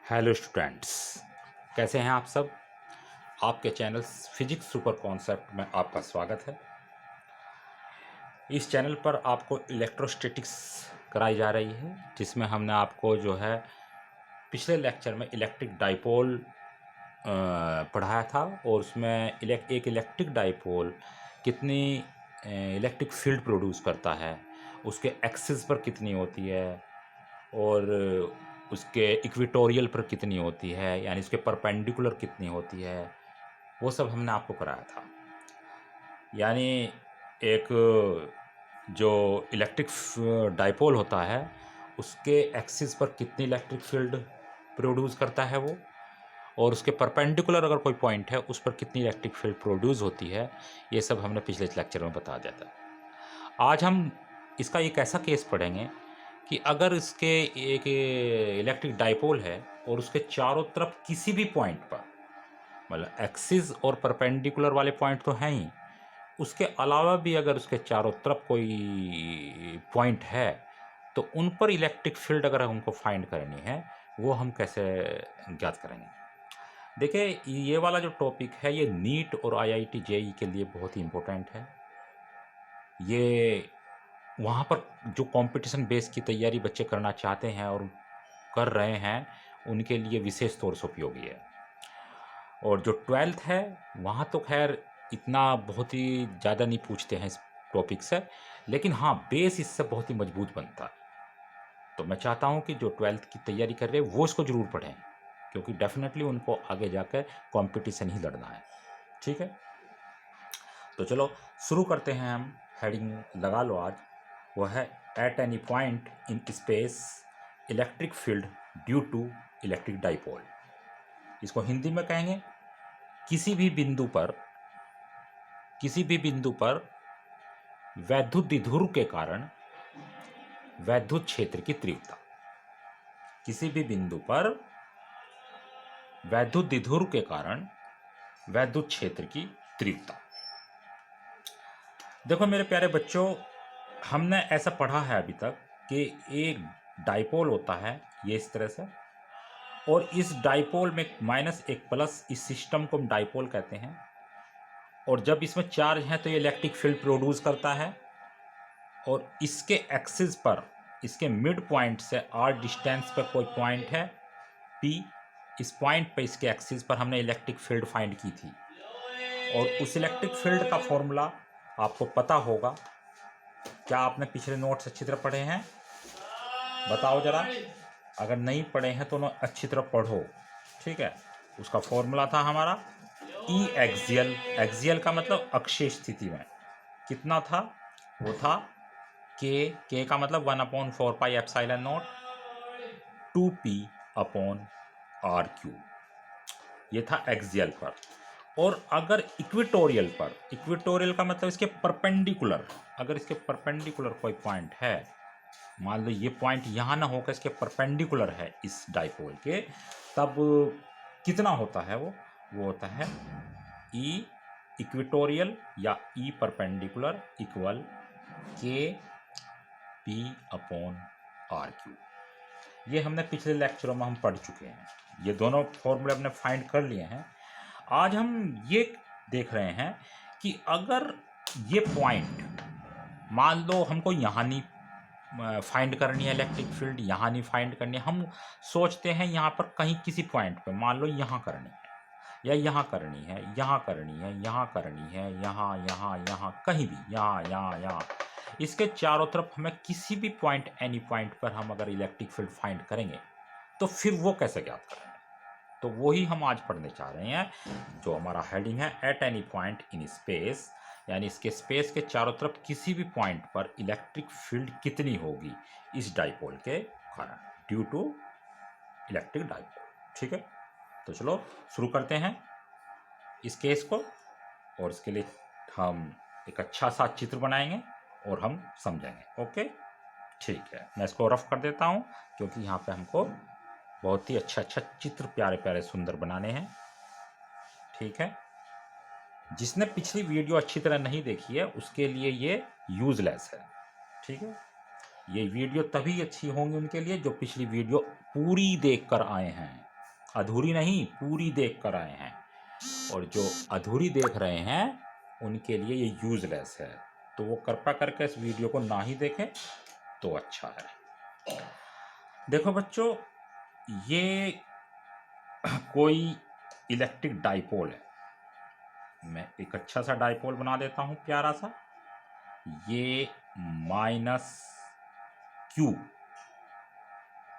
Hello students, कैसे हैं आप सब। आपके चैनल फिजिक्स सुपर कॉन्सेप्ट में आपका स्वागत है। इस चैनल पर आपको इलेक्ट्रोस्टैटिक्स कराई जा रही है, जिसमें हमने आपको जो है पिछले लेक्चर में इलेक्ट्रिक डाइपोल पढ़ाया था, और उसमें एक इलेक्ट्रिक डाइपोल कितनी इलेक्ट्रिक फील्ड प्रोड्यूस करता है, उसके एक्सिस पर कितनी होती है, और उसके इक्वेटोरियल पर कितनी होती है, यानी उसके परपेंडिकुलर कितनी होती है, वो सब हमने आपको कराया था। यानी एक जो इलेक्ट्रिक डाइपोल होता है, उसके एक्सिस पर कितनी इलेक्ट्रिक फील्ड प्रोड्यूस करता है वो, और उसके परपेंडिकुलर अगर कोई पॉइंट है उस पर कितनी इलेक्ट्रिक फील्ड प्रोड्यूस होती है, ये सब हमने पिछले लेक्चर में बता दिया था। आज हम इसका एक ऐसा केस पढ़ेंगे कि अगर इसके एक इलेक्ट्रिक डाइपोल है और उसके चारों तरफ किसी भी पॉइंट पर, मतलब एक्सिस और परपेंडिकुलर वाले पॉइंट तो हैं ही, उसके अलावा भी अगर उसके चारों तरफ कोई पॉइंट है, तो उन पर इलेक्ट्रिक फील्ड अगर हमको फाइंड करनी है, वो हम कैसे ज्ञात करेंगे। देखिए, ये वाला जो टॉपिक है ये नीट और आईआईटी जेईई के लिए बहुत ही इम्पोर्टेंट है। ये वहाँ पर जो कंपटीशन बेस की तैयारी बच्चे करना चाहते हैं और कर रहे हैं, उनके लिए विशेष तौर से उपयोगी है। और जो 12th है, वहाँ तो खैर इतना बहुत ही ज़्यादा नहीं पूछते हैं इस टॉपिक से, लेकिन हाँ, बेस इससे बहुत ही मजबूत बनता है। तो मैं चाहता हूँ कि जो 12th की तैयारी कर रहे हैं वो इसको ज़रूर पढ़ें, क्योंकि डेफिनेटली उनको आगे जाकर कंपटीशन ही लड़ना है। ठीक है, तो चलो शुरू करते हैं। हम हेडिंग लगा लो आज, वो है at any point in space electric field due to electric dipole. इसको हिंदी में कहेंगे किसी भी बिंदु पर वैद्युत द्विध्रुव के कारण वैद्युत क्षेत्र की तीव्रता। किसी भी बिंदु पर वैद्युत द्विध्रुव के कारण वैद्युत क्षेत्र की तीव्रता। देखो मेरे प्यारे बच्चों, हमने ऐसा पढ़ा है अभी तक कि एक डाइपोल होता है ये इस तरह से, और इस डाइपोल में माइनस एक प्लस, इस सिस्टम को हम डाइपोल कहते हैं। और जब इसमें चार्ज है तो ये इलेक्ट्रिक फील्ड प्रोड्यूस करता है, और इसके एक्सिस पर, इसके मिड पॉइंट से आर डिस्टेंस पर कोई पॉइंट है पी, इस पॉइंट पे इसके एक्सिस पर हमने इलेक्ट्रिक फील्ड फाइंड की थी। और उस इलेक्ट्रिक फील्ड का फॉर्मूला आपको पता होगा। क्या आपने पिछले नोट्स अच्छी तरह पढ़े हैं? बताओ जरा। अगर नहीं पढ़े हैं तो अच्छी तरह पढ़ो, ठीक है। उसका फॉर्मूला था हमारा ई एक्सियल। एक्सियल का मतलब अक्षीय स्थिति में कितना था, वो था के का मतलब 1/4 pi epsilon naught 2p upon R cube, ये था एक्सियल पर। और अगर इक्वेटोरियल पर, इक्वेटोरियल का मतलब इसके परपेंडिकुलर, अगर इसके परपेंडिकुलर कोई पॉइंट है, मान लो ये पॉइंट यहाँ ना होकर इसके परपेंडिकुलर है इस डाइपोल के, तब कितना होता है वो होता है ई इक्वेटोरियल या ई perpendicular equal K P upon R cube. ये हमने पिछले लेक्चरों में हम पढ़ चुके हैं, ये दोनों फॉर्मूले हमने फाइंड कर लिए हैं। आज हम ये देख रहे हैं कि अगर ये पॉइंट, मान लो हमको यहाँ नहीं फाइंड करनी है इलेक्ट्रिक फील्ड, यहाँ नहीं फाइंड करनी है, हम सोचते हैं यहाँ पर कहीं किसी पॉइंट पे, मान लो यहाँ करनी है, या यहाँ करनी है, यहाँ करनी है, यहाँ करनी है, यहाँ यहाँ यहाँ कहीं भी, यहाँ यहाँ यहाँ, इसके चारों तरफ हमें किसी भी पॉइंट, एनी पॉइंट पर हम अगर इलेक्ट्रिक फील्ड फाइंड करेंगे तो फिर वो कैसे ज्ञात करेंगे। तो वही हम आज पढ़ने चाह रहे हैं। जो हमारा हेडिंग है at any point in space, यानी इसके स्पेस के चारों तरफ किसी भी पॉइंट पर इलेक्ट्रिक फील्ड कितनी होगी इस डाइपोल के कारण, ड्यू टू इलेक्ट्रिक डाइपोल। ठीक है, तो चलो शुरू करते हैं इस केस को, और इसके लिए हम एक अच्छा सा चित्र बनाएंगे और हम समझेंगे। ओके, ठीक है, मैं इसको रफ कर देता हूँ, क्योंकि यहाँ पे हमको बहुत ही अच्छा चित्र, प्यारे प्यारे सुंदर बनाने हैं। ठीक है, जिसने पिछली वीडियो अच्छी तरह नहीं देखी है उसके लिए ये यूजलेस है। ठीक है, ये वीडियो तभी अच्छी होंगी उनके लिए जो पिछली वीडियो पूरी देख कर आए हैं। अधूरी नहीं, पूरी देख कर आए हैं, और जो अधूरी देख रहे हैं उनके लिए ये यूजलेस है। तो वो कृपया करके इस वीडियो को ना ही देखें तो अच्छा है। देखो बच्चों, ये कोई इलेक्ट्रिक डाइपोल है। मैं एक अच्छा सा डाइपोल बना देता हूं, प्यारा सा। ये माइनस क्यू,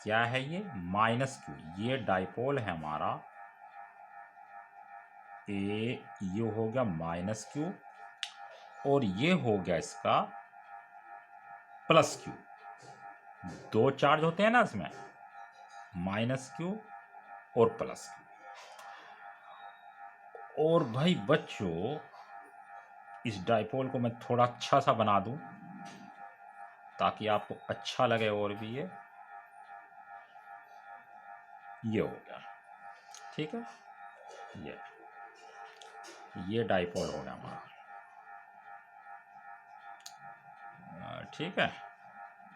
क्या है ये? Minus Q. ये डाइपोल है हमारा ये हो गया माइनस क्यू, और ये हो गया इसका प्लस क्यू। दो चार्ज होते हैं ना इसमें, माइनस क्यू और प्लस क्यू। और भाई बच्चों, इस डाइपोल को मैं थोड़ा अच्छा सा बना दूं ताकि आपको अच्छा लगे। और भी ये हो गया, ठीक है। ये डाइपोल हो गया हमारा, ठीक है।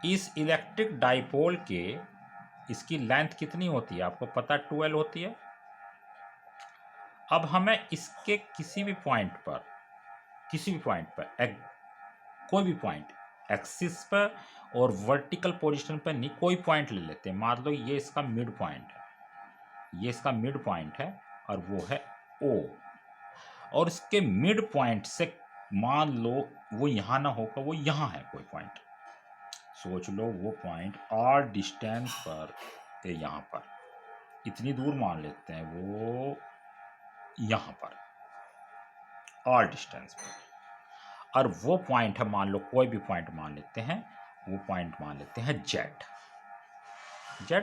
इस इलेक्ट्रिक डाइपोल के इसकी लेंथ कितनी होती है आपको पता? 12 होती है। अब हमें इसके किसी भी पॉइंट पर कोई भी पॉइंट एक्सिस पर और वर्टिकल पोजीशन पर नहीं, कोई पॉइंट ले लेते हैं। मान लो ये इसका मिड पॉइंट है, ये इसका मिड पॉइंट है, और वो है O। और इसके मिड पॉइंट से मान लो वो यहाँ ना होगा, वो यहाँ है कोई पॉइंट। सोच लो वो पॉइंट R डिस्टेंस पर है, यहाँ पर इतनी दूर मान लेते हैं, वो यहाँ पर R डिस्टेंस पर। और वो पॉइंट है, मान लो कोई भी पॉइंट मान लेते हैं, वो पॉइंट मान लेते हैं जेड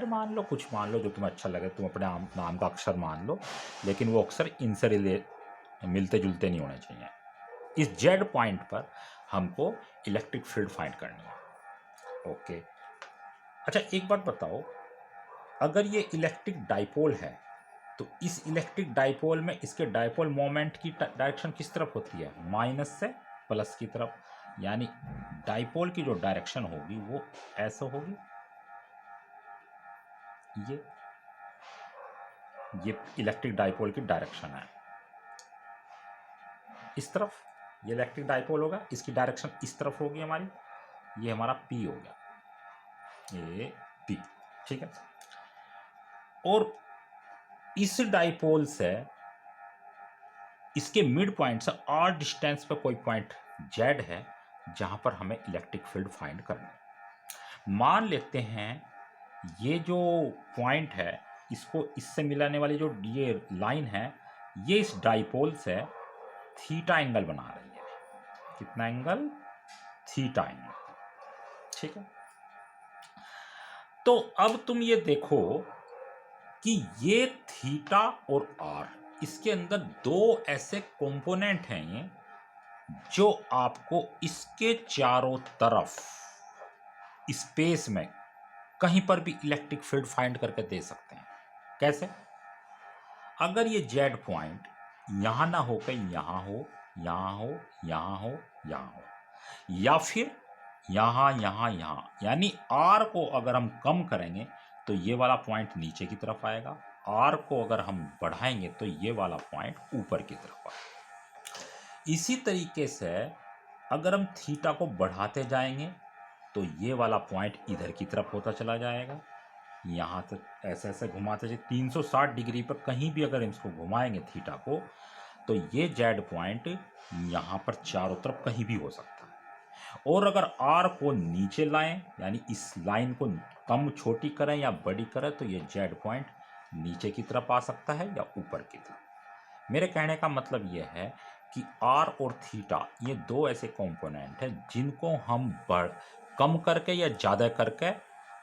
मान लो, कुछ मान लो जो तुम्हें अच्छा लगे, तुम अपने नाम का अक्षर मान लो, लेकिन वो अक्षर इनसे मिलते जुलते नहीं होने चाहिए। इस जेड पॉइंट पर हमको इलेक्ट्रिक फील्ड फाइंड करनी है। ओके, अच्छा एक बात बताओ, अगर ये इलेक्ट्रिक डाइपोल है तो इस इलेक्ट्रिक डाइपोल में इसके डाइपोल मोमेंट की डायरेक्शन किस तरफ होती है? माइनस से प्लस की तरफ। यानी डाइपोल की जो डायरेक्शन होगी वो ऐसे होगी, ये इलेक्ट्रिक डाइपोल की डायरेक्शन है इस तरफ। ये इलेक्ट्रिक डाइपोल होगा, इसकी डायरेक्शन इस तरफ होगी हमारी। ये हमारा पी हो गया, ये पी, ठीक है। और इस डाइपोल से इसके मिड पॉइंट से आर डिस्टेंस पर कोई पॉइंट जेड है जहां पर हमें इलेक्ट्रिक फील्ड फाइंड करना है। मान लेते हैं ये जो पॉइंट है, इसको इससे मिलाने वाली जो ये लाइन है, ये इस डाइपोल से थीटा एंगल बना रही है। कितना एंगल? थीटा एंगल, ठीक है। तो अब तुम ये देखो कि ये थीटा और आर, इसके अंदर दो ऐसे कंपोनेंट हैं जो आपको इसके चारों तरफ स्पेस में कहीं पर भी इलेक्ट्रिक फील्ड फाइंड करके दे सकते हैं। कैसे? अगर ये जेड पॉइंट यहां ना होकर यहां हो, यहां हो, यहां हो, यहां हो, या फिर यहां यहां यहां, यानी आर को अगर हम कम करेंगे तो ये वाला पॉइंट नीचे की तरफ आएगा, आर को अगर हम बढ़ाएंगे तो ये वाला पॉइंट ऊपर की तरफ आएगा। इसी तरीके से अगर हम थीटा को बढ़ाते जाएंगे तो ये वाला पॉइंट इधर की तरफ होता चला जाएगा। यहाँ तक ऐसे ऐसे घुमाते जाए 360 डिग्री पर कहीं भी अगर इसको घुमाएंगे थीटा को, तो ये जेड पॉइंट यहाँ पर चारों तरफ कहीं भी हो सकता है। और अगर आर को नीचे लाएं, यानी इस लाइन को कम छोटी करें या बड़ी करें, तो ये जेड पॉइंट नीचे की तरफ आ सकता है या ऊपर की तरफ। मेरे कहने का मतलब ये है कि आर और थीटा ये दो ऐसे कंपोनेंट हैं जिनको हम कम करके या ज़्यादा करके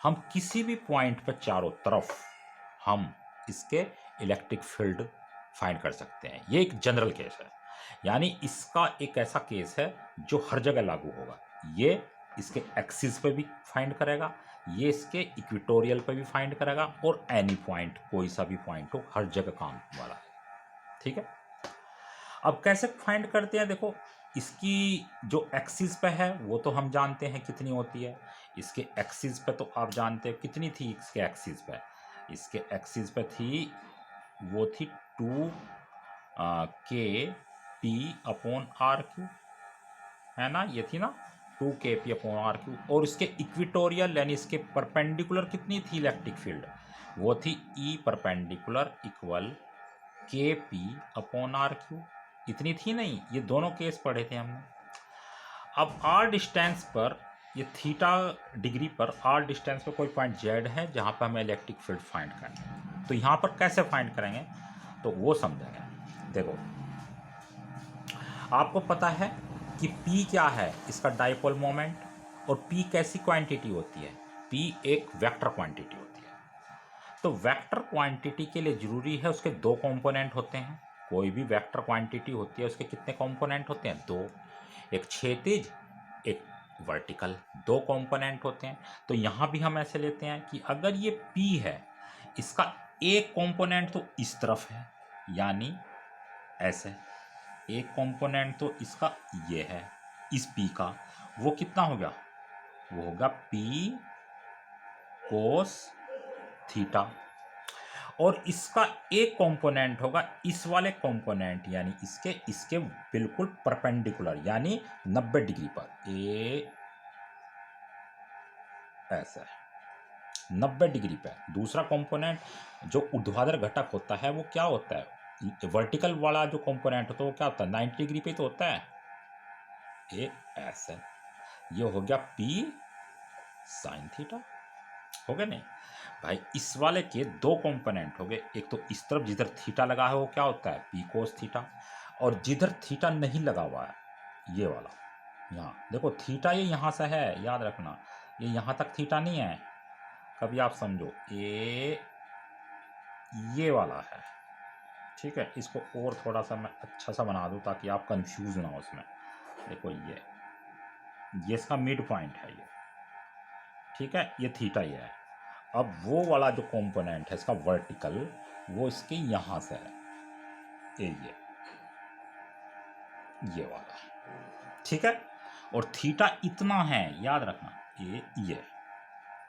हम किसी भी पॉइंट पर चारों तरफ हम इसके इलेक्ट्रिक फील्ड फाइंड कर सकते हैं। ये एक जनरल केस है, यानी इसका एक ऐसा केस है जो हर जगह लागू होगा। ये इसके एक्सिस पे भी फाइंड करेगा, ये इसके इक्वेटोरियल पे भी फाइंड करेगा, और एनी पॉइंट, कोई सा भी पॉइंट हो, हर जगह काम वाला है, ठीक है। अब कैसे फाइंड करते हैं? देखो, इसकी जो एक्सिस पे है वो तो हम जानते हैं कितनी होती है। इसके एक्सिस पे तो आप जानते हो कितनी थी। इसके एक्सिस पे थी वो थी 2 K P upon R Q, है ना, ये थी ना 2 K P upon R cube. और इसके इक्विटोरियल यानी इसके परपेंडिकुलर कितनी थी इलेक्ट्रिक फील्ड, वो थी ई perpendicular equal K P upon R Q, इतनी थी नहीं। ये दोनों केस पढ़े थे हमने। अब आर डिस्टेंस पर, ये थीटा डिग्री पर आर डिस्टेंस पर कोई पॉइंट जेड है जहाँ पर हमें इलेक्ट्रिक फील्ड फाइंड करना है। तो यहाँ पर कैसे फाइंड करेंगे तो वो समझेंगे। देखो आपको पता है कि P क्या है, इसका डाइपोल मोमेंट, और P कैसी क्वांटिटी होती है, P एक वेक्टर क्वांटिटी होती है। तो वेक्टर क्वांटिटी के लिए जरूरी है उसके दो कंपोनेंट होते हैं। कोई भी वेक्टर क्वांटिटी होती है उसके कितने कंपोनेंट होते हैं, दो, एक क्षैतिज एक वर्टिकल, दो कंपोनेंट होते हैं। तो यहाँ भी हम ऐसे लेते हैं कि अगर ये P है, इसका एक कंपोनेंट तो इस तरफ है यानी ऐसे, एक कंपोनेंट तो इसका ये है इस P का, वो कितना हो गया, वो होगा P कोस थीटा। और इसका एक कंपोनेंट होगा इस वाले कंपोनेंट यानी इसके इसके बिल्कुल परपेंडिकुलर यानी 90 डिग्री पर, ए ऐसा है 90 डिग्री पर। दूसरा कंपोनेंट जो ऊर्ध्वाधर घटक होता है वो क्या होता है, वर्टिकल वाला जो कंपोनेंट होता है वो क्या होता है, 90 डिग्री पे तो होता है, ए ऐसा। ये हो गया P साइन थीटा, हो गया नहीं भाई। इस वाले के दो कंपोनेंट हो गए, एक तो इस तरफ जिधर थीटा लगा है वो क्या होता है P कोस थीटा, और जिधर थीटा नहीं लगा हुआ है ये वाला, यहाँ देखो थीटा ये यहाँ से है, याद रखना ये यहाँ तक थीटा नहीं है, कभी आप समझो ये वाला है, ठीक है। इसको और थोड़ा सा मैं अच्छा सा बना दूँ ताकि आप कंफ्यूज ना हो उसमें। देखो ये इसका मिड पॉइंट है ये, ठीक है, ये थीटा ये है। अब वो वाला जो कंपोनेंट है इसका वर्टिकल, वो इसके यहाँ से है, ये वाला, ठीक है। और थीटा इतना है, याद रखना ये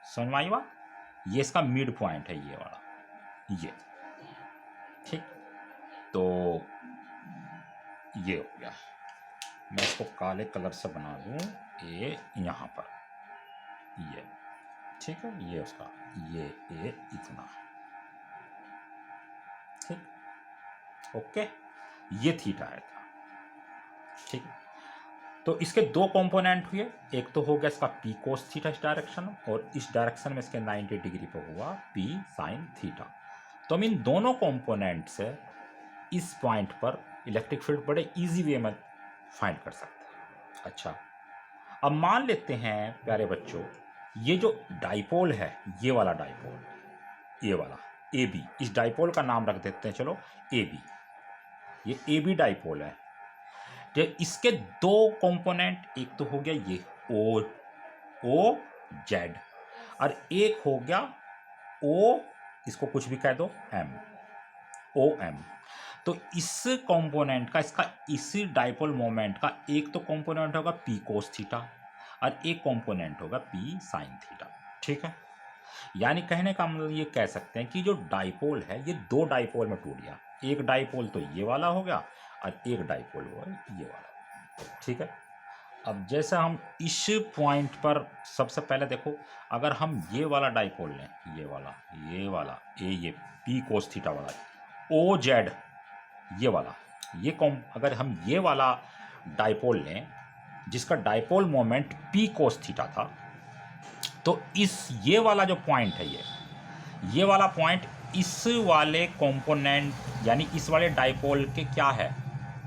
समझ में आई बात, ये इसका मिड पॉइंट है ये वाला, ये ठीक। तो ये हो गया, मैं इसको काले कलर से बना दूं, ये यहाँ पर ये, ठीक है, ये उसका ये इतना, ठीक, ओके, ये थीटा है था, ठीक। तो इसके दो कंपोनेंट हुए, एक तो हो गया इसका P कोस थीटा इस डायरेक्शन, और इस डायरेक्शन में इसके 90 डिग्री पे हुआ P साइन थीटा। तो हम इन दोनों कंपोनेंट से इस पॉइंट पर इलेक्ट्रिक फील्ड बड़े इजी वे में फाइंड कर सकते हैं। अच्छा, अब मान लेते हैं प्यारे बच्चों, ये जो डाइपोल है, ये वाला डाइपोल, ये वाला AB, इस डाइपोल का नाम रख देते हैं चलो AB, ये AB डाइपोल है। तो इसके दो कंपोनेंट, एक तो हो गया ये O Z, और एक हो गया O, इसको कुछ भी कह दो M, OM। तो इस कंपोनेंट का, इसका इस डाइपोल मोमेंट का एक तो कंपोनेंट होगा P कोस थीटा और एक कंपोनेंट होगा P साइन थीटा, ठीक है। यानी कहने का मतलब ये कह सकते हैं कि जो डाइपोल है ये दो डाइपोल में टूट गया, एक डाइपोल तो ये वाला हो गया और एक डाइपोल हुआ ये वाला, ठीक है। अब जैसे हम इस पॉइंट पर सबसे पहले देखो, अगर हम ये वाला डाइपोल लें, ये वाला ये P कोस थीटा वाला, OZ ये वाला, अगर हम ये वाला डाइपोल लें जिसका dipole moment P cos theta था, तो ये वाला जो पॉइंट है ये वाला पॉइंट इस वाले कंपोनेंट यानी इस वाले डाइपोल के क्या है,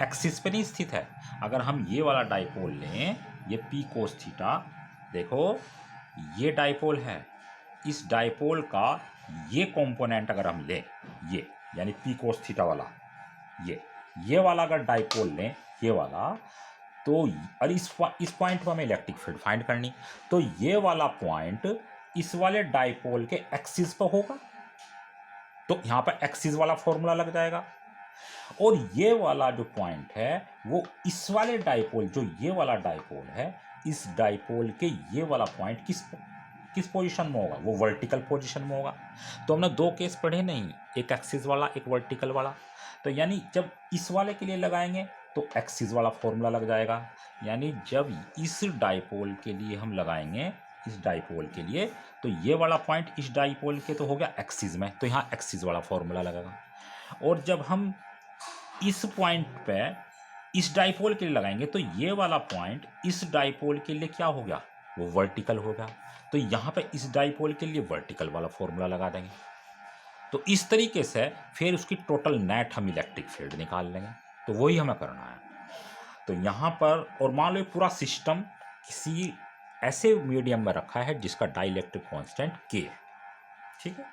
एक्सिस पे नहीं स्थित है। अगर हम ये वाला डाइपोल लें, ये P कोस थीटा, देखो ये डाइपोल है, इस डाइपोल का ये कंपोनेंट अगर हम लें, ये यानी P कोस थीटा वाला, ये वाला अगर डाइपोल लें, ये वाला, तो और इस पॉइंट पर हमें इलेक्ट्रिक फील्ड फाइंड करनी, तो ये वाला पॉइंट इस वाले डाइपोल के एक्सिस पर होगा, तो यहाँ पर एक्सिस वाला फॉर्मूला लग जाएगा। और ये वाला जो पॉइंट है वो इस वाले डाइपोल, जो ये वाला डाइपोल है, इस डाइपोल के ये वाला पॉइंट किस पर, किस पोजीशन में होगा, वो वर्टिकल पोजीशन में होगा। तो हमने दो केस पढ़े नहीं, एक एक्सिस वाला एक वर्टिकल वाला। तो यानी जब इस वाले के लिए लगाएंगे तो एक्सिस वाला फॉर्मूला लग जाएगा, यानी जब इस डाइपोल के लिए हम लगाएंगे, इस डाइपोल के लिए, तो ये वाला पॉइंट इस डाइपोल के तो हो गया एक्सिस में, तो यहाँ एक्सिस वाला फॉर्मूला लगेगा। और जब हम इस पॉइंट पे इस डाइपोल के लिए लगाएंगे तो ये वाला पॉइंट इस डाइपोल के लिए क्या हो गया, वो वर्टिकल हो गया। तो यहाँ पे इस डाइपोल के लिए वर्टिकल वाला फॉर्मूला लगा देंगे। तो इस तरीके से फिर उसकी टोटल नेट हम इलेक्ट्रिक फील्ड निकाल लेंगे। तो वही हमें करना है। तो यहाँ पर, और मान लो पूरा सिस्टम किसी ऐसे मीडियम में रखा है जिसका डाइलेक्ट्रिक कांस्टेंट के है, ठीक है।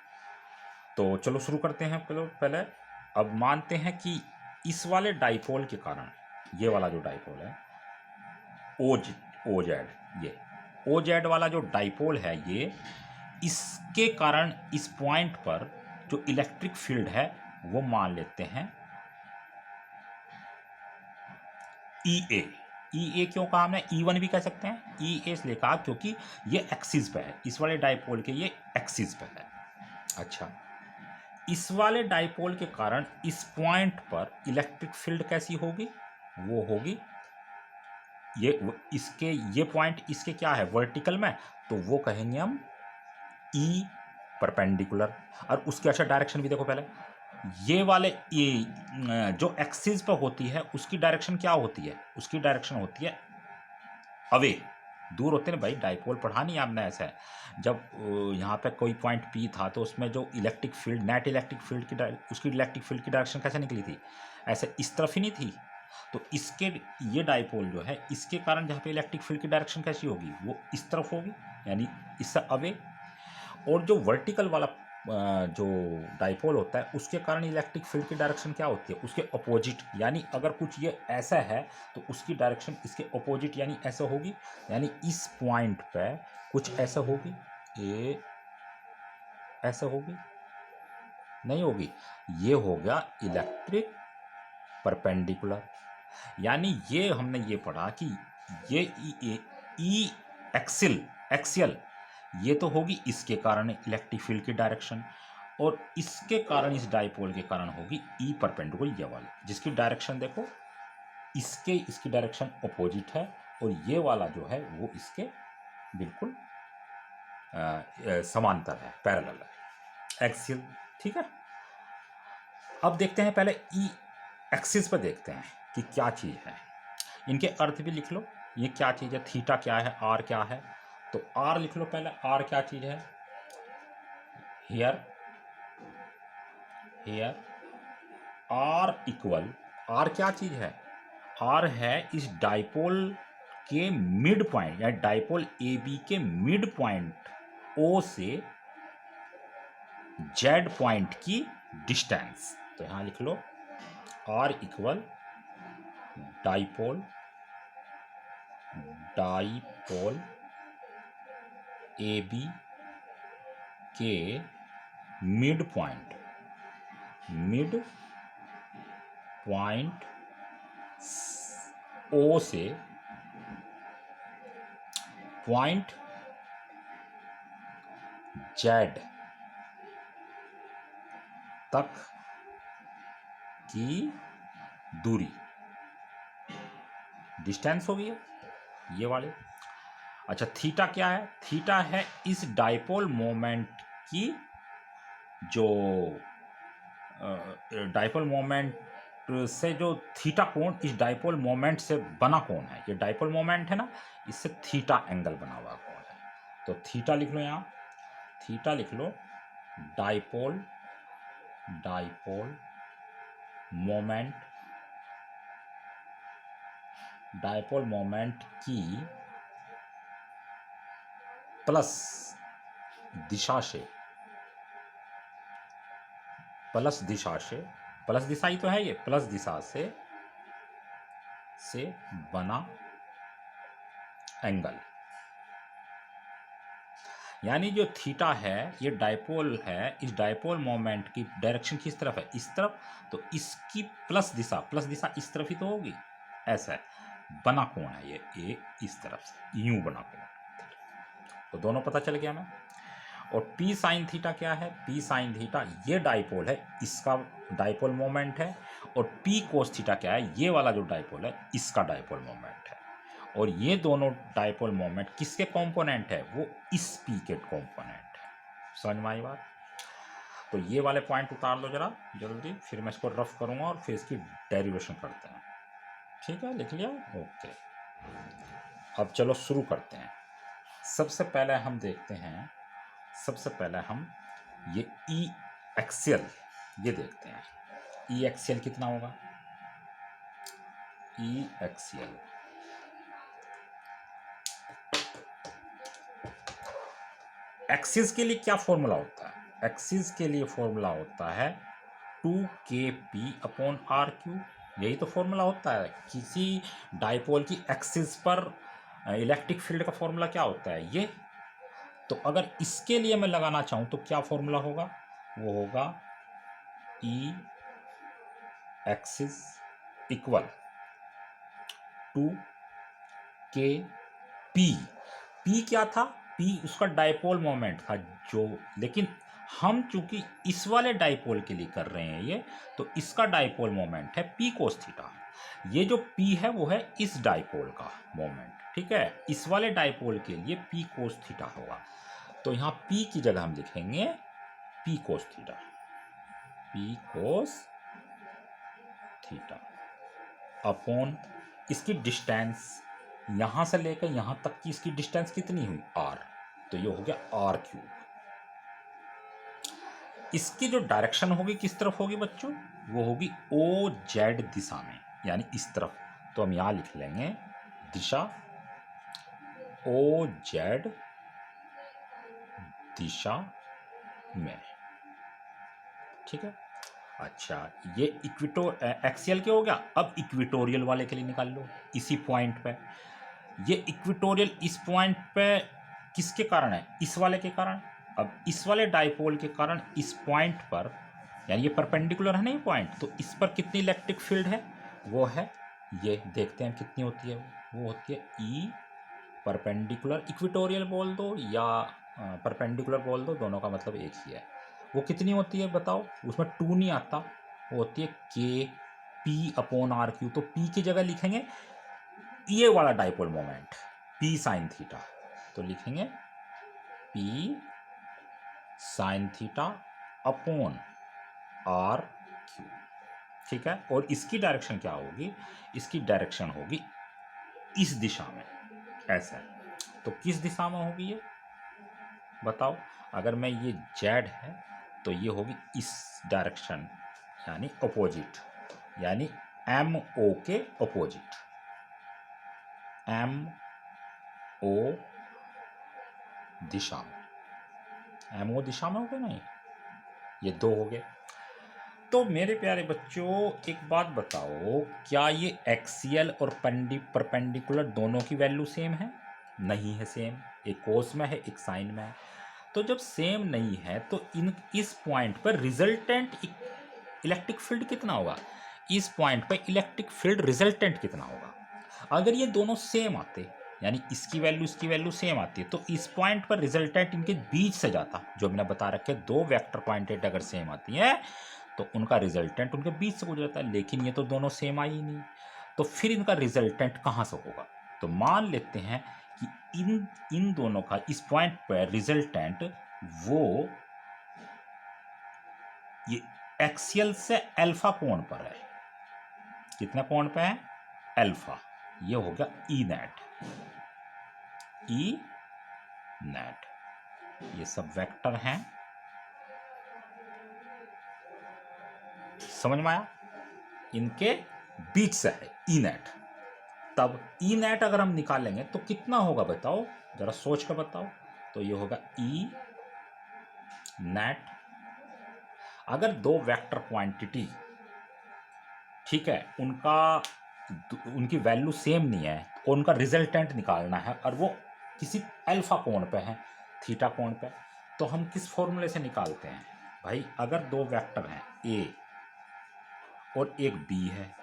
तो चलो शुरू करते हैं। पहले अब मानते हैं कि इस वाले डाइपोल के कारण, ये वाला जो डाइपोल है ओ जेड, ये ओ जेड वाला जो डाइपोल है, ये इसके कारण इस पॉइंट पर जो इलेक्ट्रिक फील्ड है वो मान लेते हैं ई ए क्यों कहा हमने, E1 भी कह सकते हैं, ई ए इसलिए कहा क्योंकि ये एक्सिस पे है, इस वाले डाइपोल के ये एक्सिस पे है। अच्छा, इस वाले डाइपोल के कारण इस पॉइंट पर इलेक्ट्रिक फील्ड कैसी होगी, वो होगी ये पॉइंट इसके क्या है, वर्टिकल में, तो वो कहेंगे हम ई परपेंडिकुलर। और उसकी अच्छा डायरेक्शन भी देखो, पहले ये वाले जो एक्सिस पर होती है उसकी डायरेक्शन क्या होती है, उसकी डायरेक्शन होती है अवे, दूर होते हैं भाई। डाइपोल पढ़ा नहीं आपने ऐसा, जब यहाँ पे कोई पॉइंट पी था तो उसमें जो electric field, net electric field की उसकी इलेक्ट्रिक फील्ड की डायरेक्शन कैसे निकली थी, ऐसे इस तरफ ही नहीं थी। तो इसके ये डाइपोल जो है, इसके कारण जहाँ पे इलेक्ट्रिक फील्ड की डायरेक्शन कैसी होगी, वो इस तरफ होगी, यानी इससे अवे। और जो वर्टिकल वाला जो डाइपोल होता है उसके कारण इलेक्ट्रिक फील्ड की डायरेक्शन क्या होती है, उसके अपोजिट। यानी अगर कुछ ये ऐसा है तो उसकी डायरेक्शन इसके अपोजिट यानी ऐसा होगी। यानी इस पॉइंट पे कुछ ऐसा होगी, ये ऐसा होगी, नहीं होगी, ये हो गया इलेक्ट्रिक परपेंडिकुलर। यानी ये हमने ये पढ़ा कि ये ई एक्सियल ये तो होगी इसके कारण इलेक्ट्रिक फील्ड की डायरेक्शन, और इसके कारण, इस डाइपोल के कारण होगी ई परपेंडिकुलर, ये वाली, जिसकी डायरेक्शन देखो इसकी डायरेक्शन अपोजिट है, और ये वाला जो है वो इसके बिल्कुल समांतर है, पैरेलल है, एक्सियल। ठीक है, अब देखते हैं, पहले ई एक्सिस पर देखते हैं कि क्या चीज़ है। इनके अर्थ भी लिख लो, ये क्या चीज़ है, थीटा क्या है, आर क्या है। तो आर लिख लो पहले, आर क्या चीज़ है, हियर आर इक्वल, आर क्या चीज़ है, आर है इस डाइपोल के मिड पॉइंट, या डाइपोल ए बी के मिड पॉइंट ओ से जेड पॉइंट की डिस्टेंस। तो यहां लिख लो R equal dipole A B के मिड पॉइंट ओ से पॉइंट जेड तक की दूरी, डिस्टेंस होगी ये वाले। अच्छा, थीटा क्या है, थीटा है इस डाइपोल मोमेंट की, जो डाइपोल मोमेंट से जो थीटा कोण इस डाइपोल मोमेंट से बना कोण है, ये डाइपोल मोमेंट है ना, इससे थीटा एंगल बना हुआ कोण है। तो थीटा लिख लो, यहाँ थीटा लिख लो, डाइपोल मोमेंट की प्लस दिशा ही तो है ये, प्लस दिशा से बना एंगल। यानी जो थीटा है ये डाइपोल है, इस डाइपोल मोमेंट की डायरेक्शन किस तरफ है, इस तरफ। तो इसकी प्लस दिशा इस तरफ ही तो होगी, ऐसा है, बना कोण है ये इस तरफ से यूं बना कोण। तो दोनों पता चल गया हमें। और पी साइन थीटा क्या है? पी साइन थीटा ये डाइपोल है, इसका डाइपोल मोमेंट है। और पी कोस थीटा क्या है? ये वाला जो डाइपोल है इसका डाइपोल मोमेंट है। और ये दोनों डाइपोल मोमेंट किसके कंपोनेंट है? वो इस पी के कंपोनेंट है। समझ में आई बात? तो ये वाले पॉइंट उतार लो जरा जल्दी, फिर मैं इसको रफ करूंगा और फिर इसकी डेरिवेशन करते हैं। ठीक है, लिख लिया? ओके, अब चलो शुरू करते हैं। सबसे पहले हम देखते हैं, सबसे पहले हम ये ई एक्सियल ये देखते हैं। ई एक्सियल कितना होगा? ई एक्सियल एक्सिस के लिए क्या फॉर्मूला होता है? एक्सिस के लिए फॉर्मूला होता है 2kp/r³। यही तो फॉर्मूला होता है किसी डाइपोल की एक्सिस पर इलेक्ट्रिक फील्ड का फॉर्मूला क्या होता है ये। तो अगर इसके लिए मैं लगाना चाहूं तो क्या फॉर्मूला होगा? वो होगा E axis equal 2kp। p क्या था? p उसका डाइपोल मोमेंट था जो, लेकिन हम चूंकि इस वाले डाइपोल के लिए कर रहे हैं ये, तो इसका डाइपोल मोमेंट है p कोस थीटा। ये जो p है वो है इस डाइपोल का मोमेंट, ठीक है। इस वाले डाइपोल के लिए p कोस थीटा होगा। तो यहाँ p की जगह हम लिखेंगे p कोस थीटा, p कोस थीटा अपॉन इसकी डिस्टेंस, यहां से लेकर यहां तक की इसकी डिस्टेंस कितनी हुई? r। तो ये हो गया r³। इसकी जो डायरेक्शन होगी किस तरफ होगी बच्चों? वो होगी OZ दिशा में, यानी इस तरफ। तो हम यहां लिख लेंगे दिशा OZ दिशा में, ठीक है। अच्छा, ये एक्सियल के हो गया। अब इक्वेटोरियल वाले के लिए निकाल लो इसी पॉइंट पे। ये इक्वेटोरियल इस पॉइंट पे किसके कारण है? इस वाले के कारण। अब इस वाले डाइपोल के कारण इस पॉइंट पर, यानी ये परपेंडिकुलर है ना ये पॉइंट, तो इस पर कितनी इलेक्ट्रिक फील्ड है? वो है, ये देखते हैं कितनी होती है। वो होती है ई परपेंडिकुलर, इक्वेटोरियल बोल दो या परपेंडिकुलर बोल दो, दोनों का मतलब एक ही है। वो कितनी होती है बताओ? उसमें 2 नहीं आता, वो होती है kp/r³। तो p की जगह लिखेंगे ये वाला dipole moment p sine theta. तो लिखेंगे p sign theta upon r³, ठीक है। और इसकी डायरेक्शन क्या होगी? इसकी डायरेक्शन होगी इस दिशा में, ऐसा। तो किस दिशा में होगी ये बताओ? अगर मैं ये z है तो ये होगी इस डायरेक्शन, यानी अपोजिट, यानी MO के अपोजिट, MO दिशा में। MO दिशा में हो गए नहीं, ये दो हो गए। तो मेरे प्यारे बच्चों एक बात बताओ, क्या ये एक्सियल और परपेंडिकुलर दोनों की वैल्यू सेम है? नहीं है सेम, एक कोस में है एक साइन में है। तो जब सेम नहीं है तो इस पॉइंट पर रिजल्टेंट इलेक्ट्रिक फील्ड कितना होगा? इस पॉइंट पर इलेक्ट्रिक फील्ड रिजल्टेंट कितना होगा? अगर ये दोनों सेम आते, यानी इसकी वैल्यू सेम आती है, तो इस पॉइंट पर रिजल्टेंट इनके बीच से जाता। जो मैंने बता रखे, दो वेक्टर पॉइंटेड अगर सेम आती है तो उनका रिजल्टेंट उनके बीच से गुजरता है, लेकिन ये तो दोनों सेम आई ही नहीं। तो फिर इनका रिजल्टेंट कहाँ से होगा? तो मान लेते हैं कि इन दोनों का इस पॉइंट पर रिजल्टेंट वो ये एक्सियल से अल्फा कोण पर है। कितने कोण पे है? अल्फा। ये हो गया ई नेट। ई नेट ये सब वेक्टर हैं, समझ में आया? इनके बीच से है ई नेट। तब ई नेट अगर हम निकालेंगे तो कितना होगा बताओ, जरा सोच कर बताओ। तो ये होगा ई नेट। अगर दो वेक्टर क्वांटिटी, ठीक है, उनकी वैल्यू सेम नहीं है और उनका रिजल्टेंट निकालना है और वो किसी अल्फा कोण पे है, थीटा कोण पे, तो हम किस फॉर्मूले से निकालते हैं भाई? अगर दो वेक्टर हैं ए और एक बी है,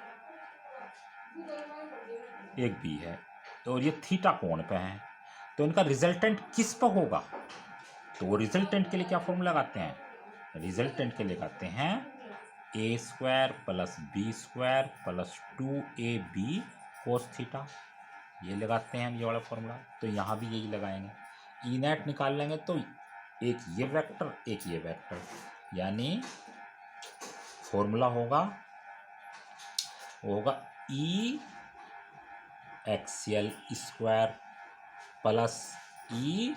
एक बी है और ये थीटा कोण पे है, तो इनका रिजल्टेंट किस पर होगा? तो वो रिजल्टेंट के लिए क्या फॉर्मूला लगाते हैं? रिजल्टेंट के लिए लगाते हैं A square plus B square plus 2ab cos theta. ये लगाते हैं हम, ये वाला फॉर्मूला। तो यहाँ भी यही लगाएंगे। ई नेट निकाल लेंगे तो एक ये वेक्टर एक ये वेक्टर, यानी फॉर्मूला होगा ई एक्सियल स्क्वायर प्लस ई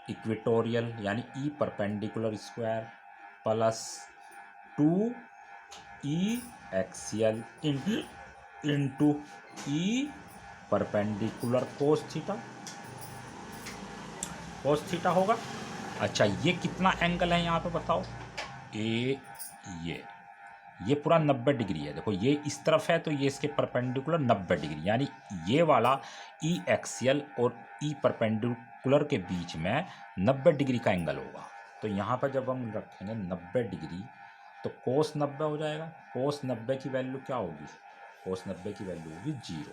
इक्वेटोरियल यानी E perpendicular square plus 2e axial into E perpendicular cos theta होगा। अच्छा, ये कितना एंगल है यहाँ पे बताओ? ये पूरा 90 डिग्री है। देखो ये इस तरफ है तो ये इसके परपेंडिकुलर 90 डिग्री, यानी ये वाला ई एक्सियल और ई परपेंडिकुलर के बीच में 90 डिग्री का एंगल होगा। तो यहाँ पर जब हम रखेंगे 90 डिग्री तो कोस 90 हो जाएगा। कोस 90 की वैल्यू क्या होगी? कोस 90 की वैल्यू होगी 0।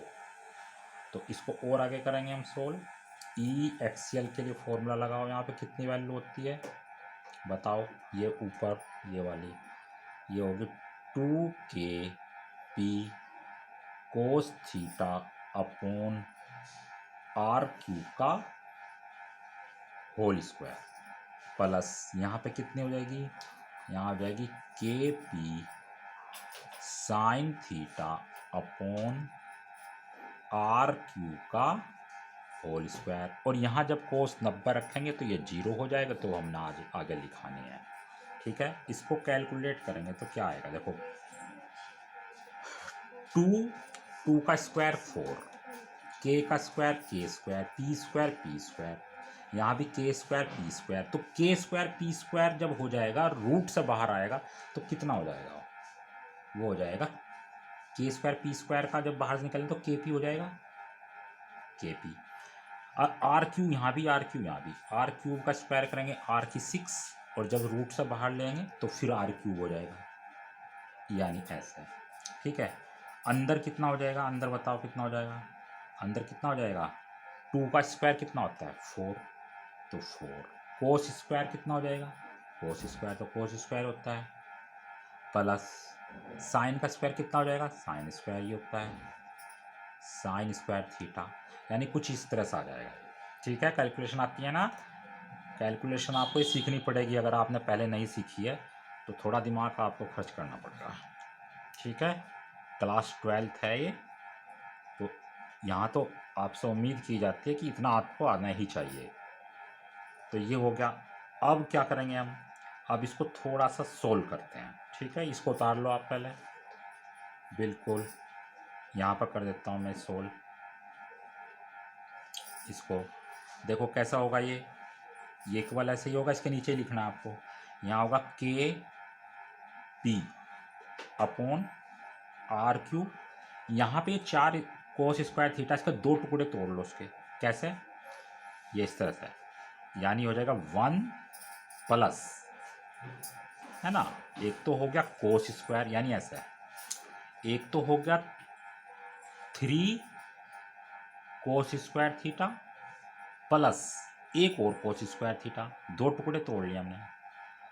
तो इसको और आगे करेंगे हम सोल्व। ई एक्सियल के लिए फॉर्मूला लगाओ, यहाँ पे कितनी वैल्यू होती है बताओ? ये ऊपर ये वाली ये होगी 2kp cos theta upon R cube का होल स्क्वायर प्लस यहाँ पे कितनी हो जाएगी? यहाँ हो जाएगी kp sine theta upon R cube का होल स्क्वायर। और यहाँ जब कोस 90 रखेंगे तो ये 0 हो जाएगा, तो हमने आज आगे लिखाने हैं। ठीक है, इसको कैलकुलेट करेंगे तो क्या आएगा? देखो 2 का स्क्वायर 4, k का square k square, p square p square, यहाँ भी k स्क्वायर p स्क्वायर। तो k स्क्वायर p स्क्वायर जब हो जाएगा, रूट से बाहर आएगा तो कितना हो जाएगा? वो हो जाएगा k स्क्वायर p स्क्वायर का जब बाहर से निकलें तो kp हो जाएगा kp। और आर क्यूब यहाँ भी, आर क्यूब यहाँ भी, आर क्यूब का स्क्वायर करेंगे आर की 6, और जब रूट से बाहर लेंगे तो फिर आर क्यूब हो जाएगा, यानी ऐसे। ठीक है, अंदर कितना हो जाएगा? अंदर बताओ कितना हो जाएगा? अंदर कितना हो जाएगा? 2 का स्क्वायर कितना होता है? 4, तो 4। कोस स्क्वायर कितना हो जाएगा? कोस स्क्वायर तो कोस स्क्वायर होता है, प्लस साइन का स्क्वायर कितना हो जाएगा? साइन स्क्वायर ही होता है, साइन स्क्वायर थीटा, यानी कुछ इस तरह से आ जाएगा। ठीक है, कैलकुलेशन आती है ना? कैलकुलेशन आपको ही सीखनी पड़ेगी, अगर आपने पहले नहीं सीखी है तो थोड़ा दिमाग आपको खर्च करना पड़ेगा। ठीक है, क्लास 12th है ये, तो यहाँ तो आपसे उम्मीद की जाती है कि इतना आपको आना ही चाहिए। तो ये हो गया। अब क्या करेंगे हम? अब इसको थोड़ा सा सोल्व करते हैं। ठीक है, इसको उतार लो आप पहले, बिल्कुल यहाँ पर कर देता हूँ मैं सोल्व। इसको देखो कैसा होगा। ये इक्वल ऐसे ही होगा, इसके नीचे लिखना है आपको। यहाँ होगा kp अपॉन आर क्यूब, यहाँ पे 4 कोस स्क्वायर थीटा, इसके 2 टुकड़े तोड़ लो उसके। कैसे? ये इस तरह से, यानी हो जाएगा 1 प्लस, है ना, एक तो हो गया कोस स्क्वायर यानी ऐसा, एक तो हो गया 3 कोस स्क्वायर थीटा प्लस एक और कोस स्क्वायर थीटा, 2 टुकड़े तोड़ लिए हमने।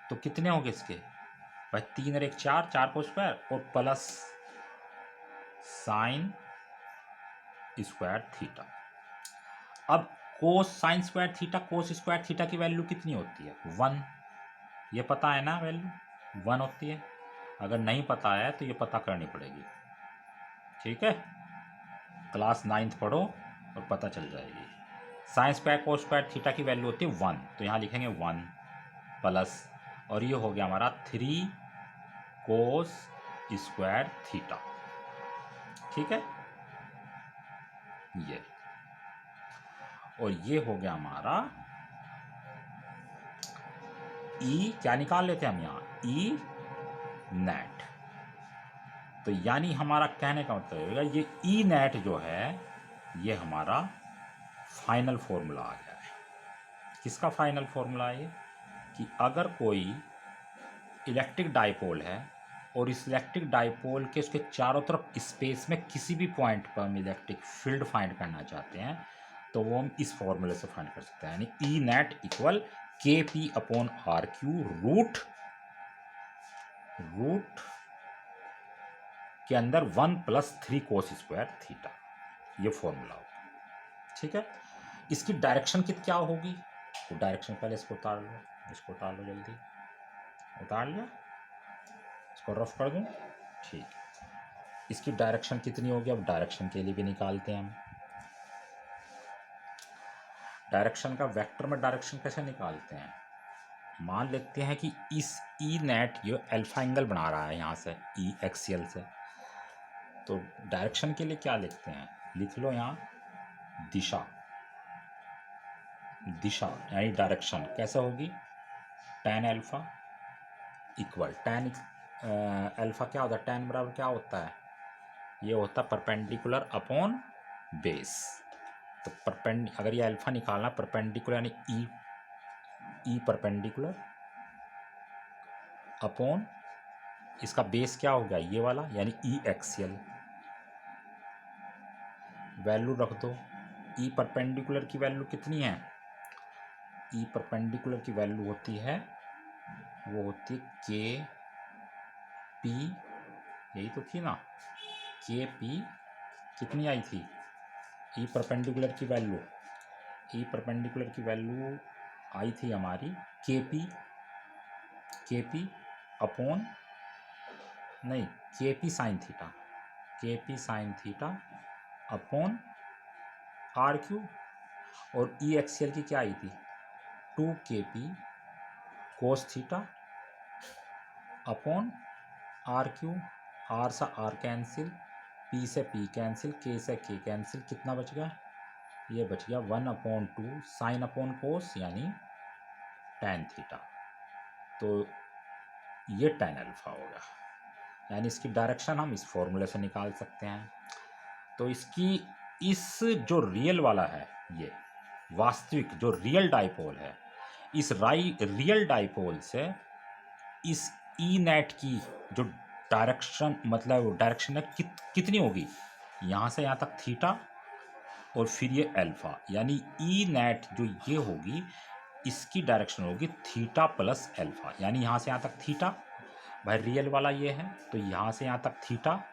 तो कितने होंगे इसके भाई? 3 और 1 4, 4 कोस स्क्वायर और प्लस साइन स्क्वायर थीटा। अब कोस sine square theta cos square theta की वैल्यू कितनी होती है? 1। ये पता है ना, वैल्यू 1 होती है। अगर नहीं पता है तो ये पता करनी पड़ेगी। ठीक है, क्लास 9th पढ़ो और पता चल जाएगी। साइन स्क्वायर कोस स्क्वायर थीटा की वैल्यू होती है 1, तो यहाँ लिखेंगे 1 प्लस, और ये हो गया हमारा 3 कोस स्क्वायर थीटा। ठीक है, ये, और ये हो गया हमारा ई, क्या निकाल लेते हैं हम यहाँ? E net. तो यानी हमारा कहने का मतलब होगा ये ई नेट जो है ये हमारा फाइनल फॉर्मूला आ गया है। किसका फाइनल फॉर्मूला है ये? कि अगर कोई इलेक्ट्रिक डाइपोल है और इस इलेक्ट्रिक डाइपोल के उसके चारों तरफ स्पेस में किसी भी पॉइंट पर हम इलेक्ट्रिक फील्ड फाइंड करना चाहते हैं, तो तो वो हम इस फॉर्मूले से फाइंड कर सकते हैं, यानी E net equal K P upon R cube root के अंदर 1 + 3 cos स्क्वायर थीटा, ये फॉर्मूला होगा। ठीक है, इसकी डायरेक्शन क्या होगी, तो डायरेक्शन पहले इसको उतार लो, जल्दी उतार लिया, इसको रफ कर दूं। ठीक है, इसकी डायरेक्शन कितनी होगी, अब डायरेक्शन के लिए भी निकालते हैं हम। डायरेक्शन का वेक्टर में डायरेक्शन कैसे निकालते हैं, मान लेते हैं कि इस ई नेट ये अल्फा एंगल बना रहा है यहाँ से ई एक्सियल से, तो डायरेक्शन के लिए क्या लिखते हैं, लिख लो यहाँ दिशा यानी डायरेक्शन कैसे होगी, tan alpha equal tan alpha क्या होता है, tan बराबर क्या होता है, ये होता है परपेंडिकुलर अपॉन बेस। तो अगर ये अल्फा निकालना परपेंडिकुलर यानी ई परपेंडिकुलर अपॉन इसका बेस क्या होगा ये वाला यानी ई एक्सियल, वैल्यू रख दो। ई परपेंडिकुलर की वैल्यू कितनी है, ई परपेंडिकुलर की वैल्यू होती है, वो होती है के पी, यही तो थी ना, के पी कितनी आई थी, ई परपेंडिकुलर की वैल्यू आई थी हमारी के पी अपॉन नहीं K P sine theta upon R cube, और ई एक्सियल की क्या आई थी 2 K P cos theta upon R cube, R से आर कैंसिल, पी से पी कैंसिल, के से के कैंसिल, कितना बच गया, ये बच गया 1/2 साइन अपॉन कोस यानी tan थीटा, तो ये tan अल्फा होगा, यानी इसकी डायरेक्शन हम इस फॉर्मूले से निकाल सकते हैं। तो इसकी इस जो रियल वाला है, ये वास्तविक जो रियल डाइपोल है, इस रियल डाइपोल से इस ई नेट की जो डायरेक्शन मतलब डायरेक्शन है कितनी होगी, यहाँ से यहाँ तक थीटा और फिर ये अल्फा, यानी ई नेट जो ये होगी इसकी डायरेक्शन होगी थीटा प्लस अल्फा, यानी यहाँ से यहाँ तक थीटा, भाई रियल वाला ये है, तो यहाँ से यहाँ तक थीटा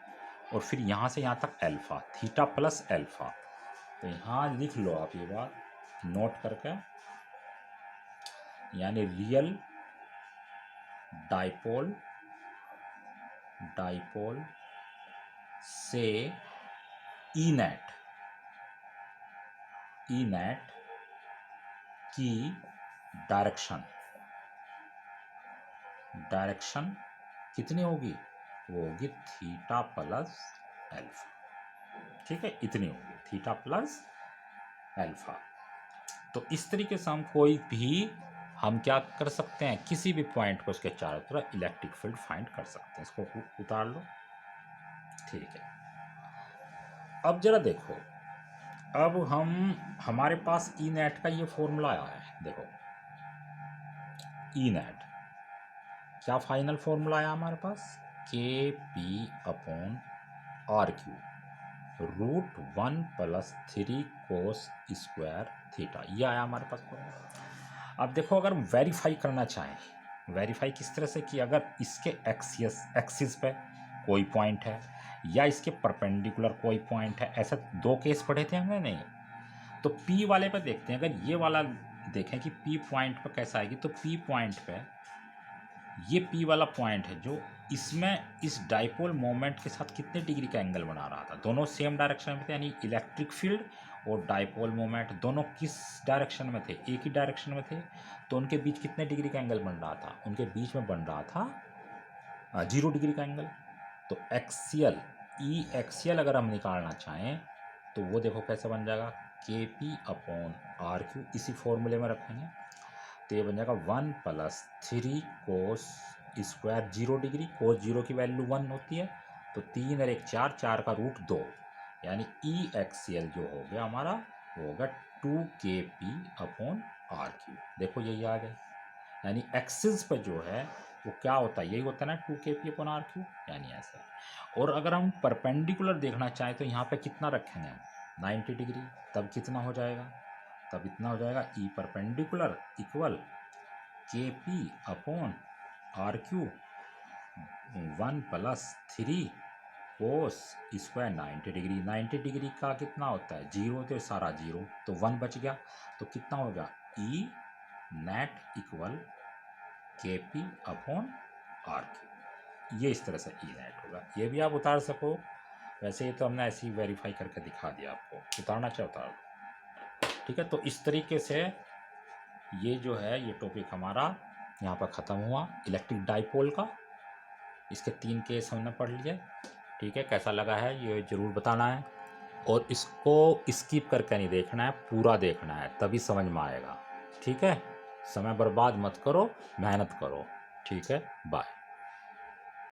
और फिर यहाँ से यहाँ तक अल्फा, थीटा प्लस अल्फा। तो यहाँ लिख लो आप ये बात नोट करके, यानी रियल डाइपोल से ई नेट की डायरेक्शन कितनी होगी, वो होगी थीटा प्लस अल्फा। ठीक है, इतनी होगी थीटा प्लस अल्फा। तो इस तरीके से हम क्या कर सकते हैं, किसी भी पॉइंट को उसके चारों तरफ इलेक्ट्रिक फील्ड फाइंड कर सकते हैं। इसको उतार लो। ठीक है, अब जरा देखो, अब हमारे पास ई नेट का ये फॉर्मूला आया है, देखो ई नेट क्या फाइनल फॉर्मूला आया हमारे पास, K P upon R cube root 1 + 3 cos square theta, ये आया हमारे पास फॉर्मूला। अब देखो, अगर हम वेरीफाई करना चाहें, वेरीफाई किस तरह से कि अगर इसके एक्सिस पे कोई पॉइंट है या इसके परपेंडिकुलर कोई पॉइंट है, ऐसे दो केस पढ़े थे हमने, नहीं तो पी वाले पे देखते हैं। अगर ये वाला देखें कि पी पॉइंट पर कैसा आएगी, तो पी पॉइंट पे ये पी वाला पॉइंट है जो इसमें इस डाइपोल मोमेंट के साथ कितने डिग्री का एंगल बना रहा था, दोनों सेम डायरेक्शन में थे, यानी इलेक्ट्रिक फील्ड और डाइपोल मोमेंट दोनों किस डायरेक्शन में थे, एक ही डायरेक्शन में थे, तो उनके बीच कितने डिग्री का एंगल बन रहा था, उनके बीच में बन रहा था 0 डिग्री का एंगल। तो एक्सियल ई एक्सियल अगर हम निकालना चाहें तो वो देखो कैसे बन जाएगा, के पी अपॉन आर क्यू, इसी फॉर्मूले में रखेंगे तो ये बन जाएगा 1 + 3 कोस स्क्वायर 0 डिग्री, कोस 0 की वैल्यू 1 होती है, तो 3 और 1 4, 4 का रूट 2, यानी ई एक्सियल जो हो गया हमारा वो होगा 2 K P upon R Q. देखो यही आ गया, यानी एक्सिस पर जो है वो क्या होता है, यही होता है ना 2 K P upon R Q, यानी ऐसा। और अगर हम परपेंडिकुलर देखना चाहें तो यहाँ पे कितना रखेंगे हम, 90 डिग्री, तब कितना हो जाएगा, तब इतना हो जाएगा E perpendicular equal K P upon R cube 1 + 3 cos square 90 degree. 90 degree का कितना होता है, जीरो, तो सारा जीरो, तो 1 बच गया, तो कितना होगा ई net equal K P upon R Q. ये इस तरह से ई नेट होगा। ये भी आप उतार सको, वैसे ये तो हमने ऐसे ही वेरीफाई करके दिखा दिया आपको, उतारना चाहे उतार दो। ठीक है, तो इस तरीके से ये जो है ये टॉपिक हमारा यहाँ पर ख़त्म हुआ इलेक्ट्रिक डाइपोल का। इसके 3 केस हमने पढ़ लिए। ठीक है, कैसा लगा है ये ज़रूर बताना है, और इसको स्किप करके नहीं देखना है, पूरा देखना है, तभी समझ में आएगा। ठीक है, समय बर्बाद मत करो, मेहनत करो। ठीक है, बाय।